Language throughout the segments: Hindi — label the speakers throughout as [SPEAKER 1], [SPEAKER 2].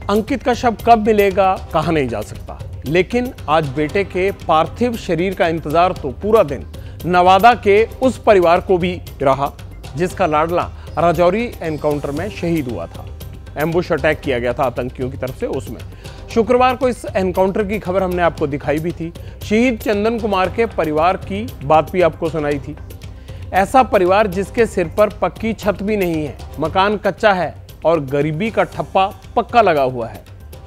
[SPEAKER 1] अंकित का शव कब मिलेगा कहा नहीं जा सकता, लेकिन आज बेटे के पार्थिव शरीर का इंतजार तो पूरा दिन नवादा के उस परिवार को भी रहा जिसका लाडला राजौरी एनकाउंटर में शहीद हुआ था। एम्बुश अटैक किया गया था आतंकियों की तरफ से। उसमें शुक्रवार को इस एनकाउंटर की खबर हमने आपको दिखाई भी थी। शहीद चंदन कुमार के परिवार की बात भी आपको सुनाई थी। ऐसा परिवार जिसके सिर पर पक्की छत भी नहीं है, मकान कच्चा है और गरीबी का ठप्पा पक्का लगा हुआ है।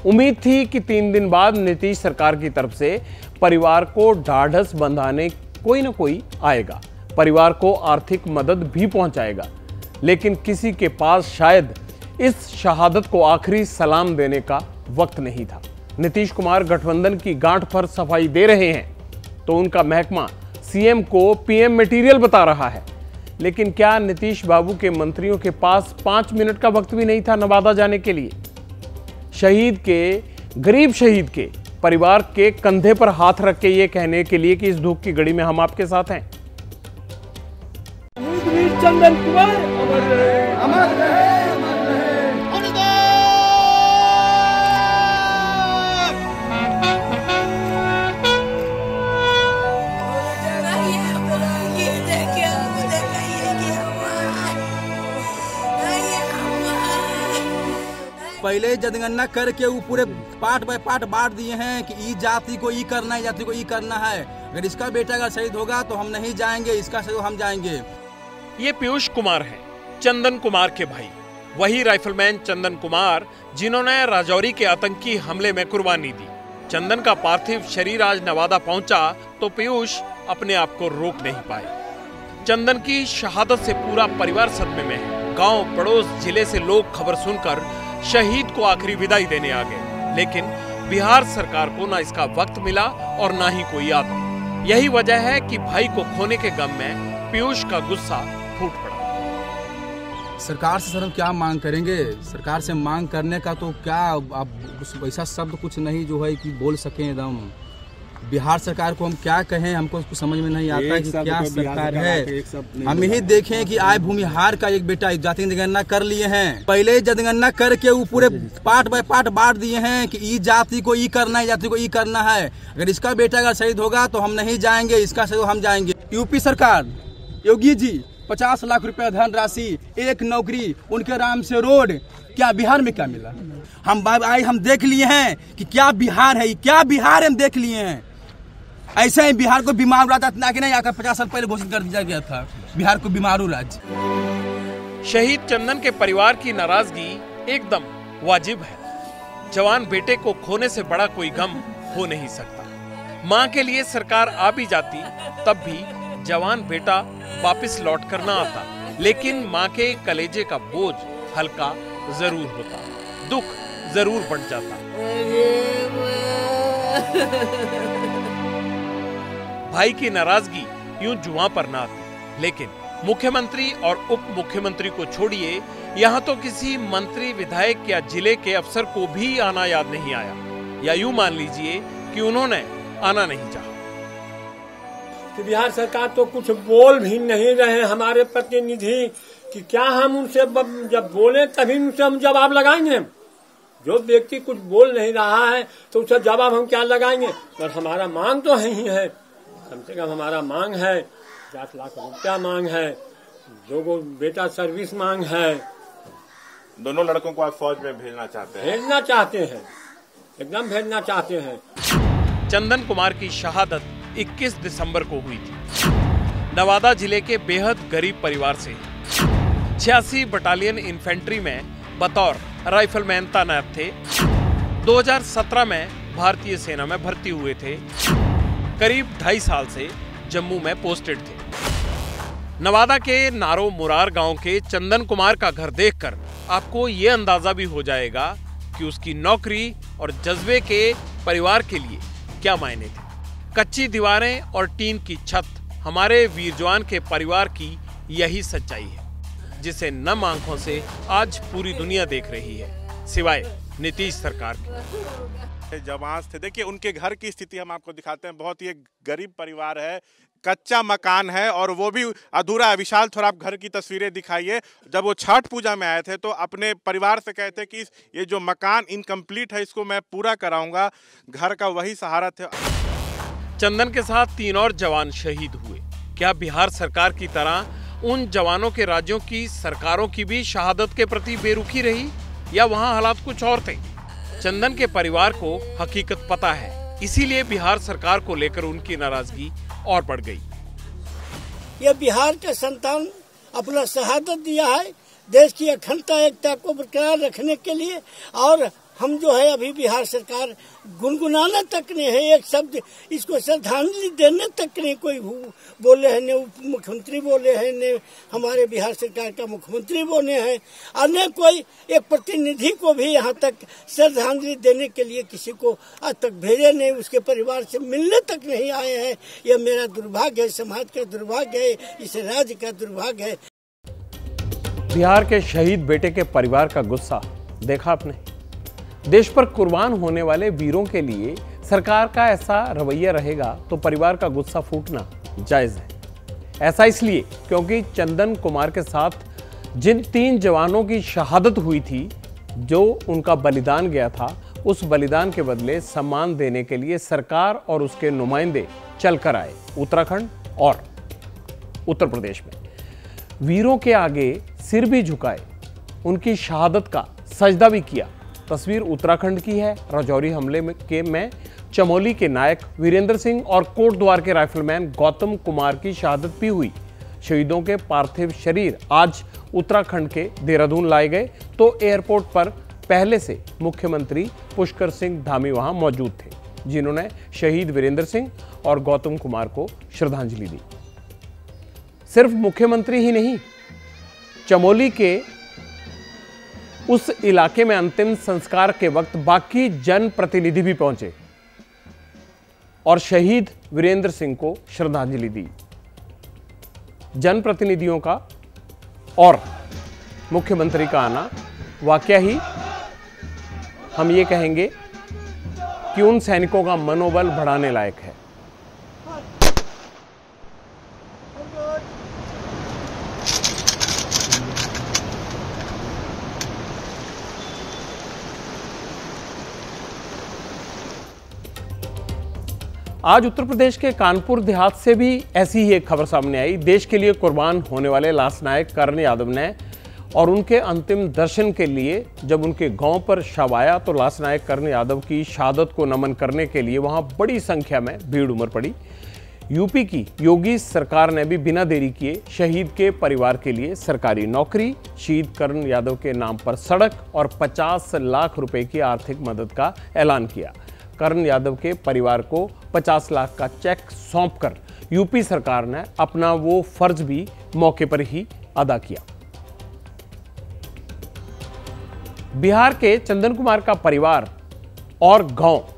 [SPEAKER 1] उम्मीद थी कि 3 दिन बाद नीतीश सरकार की तरफ से परिवार को ढाढ़स बंधाने कोई ना कोई आएगा, परिवार को आर्थिक मदद भी पहुंचाएगा, लेकिन किसी के पास शायद इस शहादत को आखिरी सलाम देने का वक्त नहीं था। नीतीश कुमार गठबंधन की गांठ पर सफाई दे रहे हैं तो उनका महकमा सीएम को पीएम मटेरियल बता रहा है, लेकिन क्या नीतीश बाबू के मंत्रियों के पास 5 मिनट का वक्त भी नहीं था नवादा जाने के लिए? शहीद के, गरीब शहीद के परिवार के कंधे पर हाथ रख के ये कहने के लिए कि इस धूप की घड़ी में हम आपके साथ हैं।
[SPEAKER 2] चंदन कुमार अमर रहे, अमर रहे, अमर रहे।
[SPEAKER 3] पहले जनगणना करके वो पूरे पार्ट बाय पार्ट बांट दिए हैं कि ई जाति को ई करना है, जाति को ई करना है। अगर इसका बेटा अगर शहीद होगा तो हम नहीं जाएंगे, इसका शहीद हम जाएंगे।
[SPEAKER 1] ये पीयूष कुमार हैं, चंदन कुमार के भाई, वही राइफलमैन चंदन कुमार जिन्होंने राजौरी के आतंकी हमले में कुर्बानी दी। चंदन का पार्थिव शरीर आज नवादा पहुंचा तो पीयूष अपने आप को रोक नहीं पाए। चंदन की शहादत से पूरा परिवार सदमे में है। गांव पड़ोस जिले से लोग खबर सुनकर शहीद को आखिरी विदाई देने आ गए, लेकिन बिहार सरकार को ना इसका वक्त मिला और ना ही कोई आता। यही वजह है कि भाई को खोने के गम में पीयूष का गुस्सा फूट पड़ा।
[SPEAKER 3] सरकार से सर हम क्या मांग करेंगे? सरकार से मांग करने का तो क्या अब वैसा शब्द कुछ नहीं जो है कि बोल सके। एकदम बिहार सरकार को हम क्या कहें, हमको उसको समझ में नहीं आता कि क्या सरकार है। हम यही देखें कि आय भूमिहार का एक बेटा जाति जनगणना कर लिए हैं। पहले जनगणना करके वो पूरे पार्ट बाय पार्ट बांट दिए हैं कि ई जाति को ई करना है, जाति को ई करना है। अगर इसका बेटा अगर शहीद होगा तो हम नहीं जाएंगे, इसका शहीद हम जाएंगे। यूपी सरकार योगी जी 50 लाख रुपया धनराशि, एक नौकरी, उनके नाम से रोड, क्या बिहार में क्या मिला? हम देख लिए हैं कि क्या बिहार है, क्या बिहार हम देख लिए हैं। ऐसे ही बिहार को बीमार राज्य ना कि नहीं आकर 50 साल पहले घोषित कर दिया गया था बिहार को बीमारू राज्य।
[SPEAKER 1] शहीद चंदन के परिवार की नाराजगी एकदम वाजिब है। जवान बेटे को खोने से बड़ा कोई गम हो नहीं सकता। मां के लिए सरकार आ भी जाती तब भी जवान बेटा वापस लौट कर ना आता, लेकिन मां के कलेजे का बोझ हल्का जरूर होता, दुख जरूर बढ़ जाता। भाई की नाराजगी यूं जुआं पर ना आती, लेकिन मुख्यमंत्री और उप मुख्यमंत्री को छोड़िए, यहां तो किसी मंत्री, विधायक या जिले के अफसर को भी आना याद नहीं आया, या यूं मान लीजिए कि उन्होंने आना नहीं चाहा।
[SPEAKER 2] कि बिहार सरकार तो कुछ बोल भी नहीं रहे हमारे प्रतिनिधि कि क्या हम उनसे जब बोले तभी उनसे हम जवाब लगाएंगे। जो व्यक्ति कुछ बोल नहीं रहा है तो उससे जवाब हम क्या लगाएंगे? और हमारा मांग तो है ही है, कम से कम हमारा मांग है 50 लाख रुपया मांग है, 2 बेटा सर्विस मांग है।
[SPEAKER 4] दोनों लड़कों को आप फौज में भेजना चाहते हैं?
[SPEAKER 2] भेजना चाहते हैं, एकदम भेजना चाहते हैं।
[SPEAKER 1] चंदन कुमार की शहादत 21 दिसंबर को हुई थी। नवादा जिले के बेहद गरीब परिवार से 86 बटालियन इन्फेंट्री में बतौर राइफलमैन तैनात थे। 2017 में भारतीय सेना में भर्ती हुए थे। करीब 2.5 साल से जम्मू में पोस्टेड थे। नवादा के नारो मुरार गांव के चंदन कुमार का घर देखकर आपको ये अंदाजा भी हो जाएगा कि उसकी नौकरी और जज्बे के परिवार के लिए क्या मायने थे। कच्ची दीवारें और टीन की छत हमारे वीर जवान के परिवार की यही सच्चाई है, जिसे नम आंखों से आज पूरी दुनिया देख रही है, सिवाय नीतीश सरकार के।
[SPEAKER 4] जवान थे, देखिए उनके घर की स्थिति हम आपको दिखाते हैं। बहुत ही गरीब परिवार है, कच्चा मकान है और वो भी अधूरा है। विशाल, थोड़ा आप घर की तस्वीरें दिखाइए। जब वो छठ पूजा में आए थे तो अपने परिवार से कहते कि ये जो मकान इनकम्प्लीट है इसको मैं पूरा कराऊंगा, घर का वही सहारा थे।
[SPEAKER 1] चंदन के साथ 3 और जवान शहीद हुए। क्या बिहार सरकार की तरह उन जवानों के राज्यों की सरकारों की भी शहादत के प्रति बेरुखी रही, या वहां हालात कुछ और थे? चंदन के परिवार को हकीकत पता है, इसीलिए बिहार सरकार को लेकर उनकी नाराजगी और बढ़ गई।
[SPEAKER 5] यह बिहार के संतान अपना शहादत दिया है देश की अखंडता एकता को बरकरार रखने के लिए, और हम जो है अभी बिहार सरकार गुनगुनाना तक नहीं है, एक शब्द इसको श्रद्धांजलि देने तक नहीं कोई बोले हैं, न उप मुख्यमंत्री बोले हैं, न हमारे बिहार सरकार का मुख्यमंत्री बोले हैं, और न कोई एक प्रतिनिधि को भी यहाँ तक श्रद्धांजलि देने के लिए किसी को आज तक भेजे नहीं, उसके परिवार से मिलने तक नहीं आए हैं। यह मेरा दुर्भाग्य है, समाज का दुर्भाग्य है, इस राज्य का दुर्भाग्य है।
[SPEAKER 1] बिहार के शहीद बेटे के परिवार का गुस्सा देखा आपने। देश पर कुर्बान होने वाले वीरों के लिए सरकार का ऐसा रवैया रहेगा तो परिवार का गुस्सा फूटना जायज है। ऐसा इसलिए क्योंकि चंदन कुमार के साथ जिन 3 जवानों की शहादत हुई थी, जो उनका बलिदान गया था, उस बलिदान के बदले सम्मान देने के लिए सरकार और उसके नुमाइंदे चलकर आए उत्तराखंड और उत्तर प्रदेश में। वीरों के आगे सिर भी झुकाए, उनकी शहादत का सजदा भी किया। तस्वीर उत्तराखंड की है। राजौरी हमले में चमोली के नायक वीरेंद्र सिंह और कोटद्वार के राइफलमैन गौतम कुमार की शहादत भी हुई। शहीदों के पार्थिव शरीर आज उत्तराखंड के देहरादून लाए गए तो एयरपोर्ट पर पहले से मुख्यमंत्री पुष्कर सिंह धामी वहां मौजूद थे, जिन्होंने शहीद वीरेंद्र सिंह और गौतम कुमार को श्रद्धांजलि दी। सिर्फ मुख्यमंत्री ही नहीं, चमोली के उस इलाके में अंतिम संस्कार के वक्त बाकी जनप्रतिनिधि भी पहुंचे और शहीद वीरेंद्र सिंह को श्रद्धांजलि दी। जनप्रतिनिधियों का और मुख्यमंत्री का आना वाकया ही हम ये कहेंगे कि उन सैनिकों का मनोबल बढ़ाने लायक है। आज उत्तर प्रदेश के कानपुर देहात से भी ऐसी ही एक खबर सामने आई। देश के लिए कुर्बान होने वाले लांस नायक कर्ण यादव ने और उनके अंतिम दर्शन के लिए जब उनके गांव पर शव आया तो लांस नायक कर्ण यादव की शहादत को नमन करने के लिए वहां बड़ी संख्या में भीड़ उमड़ पड़ी। यूपी की योगी सरकार ने भी बिना देरी किए शहीद के परिवार के लिए सरकारी नौकरी, शहीद कर्ण यादव के नाम पर सड़क और 50 लाख रुपए की आर्थिक मदद का ऐलान किया। कर्ण यादव के परिवार को 50 लाख का चेक सौंपकर यूपी सरकार ने अपना वो फर्ज भी मौके पर ही अदा किया। बिहार के चंदन कुमार का परिवार और गांव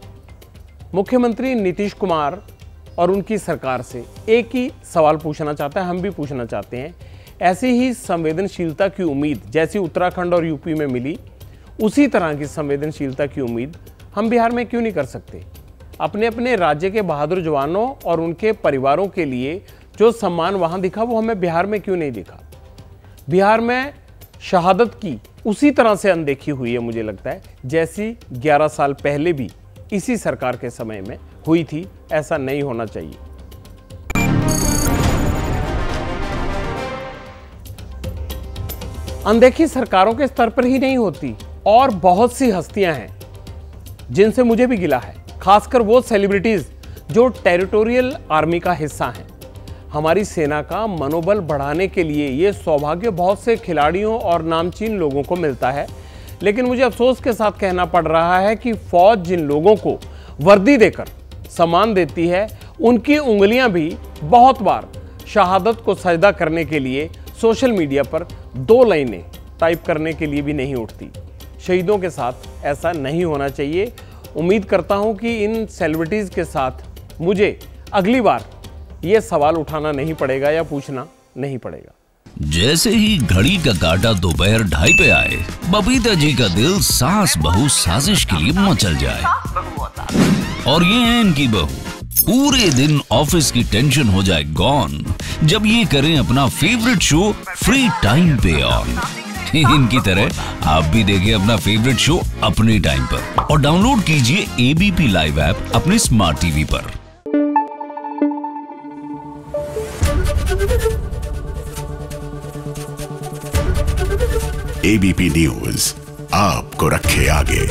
[SPEAKER 1] मुख्यमंत्री नीतीश कुमार और उनकी सरकार से एक ही सवाल पूछना चाहता है, हम भी पूछना चाहते हैं। ऐसी ही संवेदनशीलता की उम्मीद जैसी उत्तराखंड और यूपी में मिली, उसी तरह की संवेदनशीलता की उम्मीद हम बिहार में क्यों नहीं कर सकते? अपने अपने राज्य के बहादुर जवानों और उनके परिवारों के लिए जो सम्मान वहां दिखा वो हमें बिहार में क्यों नहीं दिखा? बिहार में शहादत की उसी तरह से अनदेखी हुई है, मुझे लगता है, जैसी 11 साल पहले भी इसी सरकार के समय में हुई थी। ऐसा नहीं होना चाहिए। अनदेखी सरकारों के स्तर पर ही नहीं होती, और बहुत सी हस्तियां हैं जिनसे मुझे भी गिला है, खासकर वो सेलिब्रिटीज जो टेरिटोरियल आर्मी का हिस्सा हैं। हमारी सेना का मनोबल बढ़ाने के लिए ये सौभाग्य बहुत से खिलाड़ियों और नामचीन लोगों को मिलता है, लेकिन मुझे अफसोस के साथ कहना पड़ रहा है कि फौज जिन लोगों को वर्दी देकर सम्मान देती है, उनकी उंगलियां भी बहुत बार शहादत को सजदा करने के लिए सोशल मीडिया पर 2 लाइनें टाइप करने के लिए भी नहीं उठती। शहीदों के साथ ऐसा नहीं होना चाहिए। उम्मीद करता हूं कि इन सेलिब्रिटीज के साथ मुझे अगली बार ये सवाल उठाना नहीं पड़ेगा या पूछना नहीं पड़ेगा।
[SPEAKER 6] जैसे ही घड़ी का काटा दोपहर 2:30 पे आए, बबीता जी का दिल सास बहू साजिश के लिए मचल जाए। और ये है इनकी बहू पूरे दिन ऑफिस की टेंशन हो जाए गॉन जब ये करें अपना फेवरेट शो फ्री टाइम पे ऑन। इनकी तरह आप भी देखें अपना फेवरेट शो अपने टाइम पर और डाउनलोड कीजिए एबीपी लाइव ऐप अपने स्मार्ट टीवी पर।
[SPEAKER 7] एबीपी न्यूज आपको रखे आगे।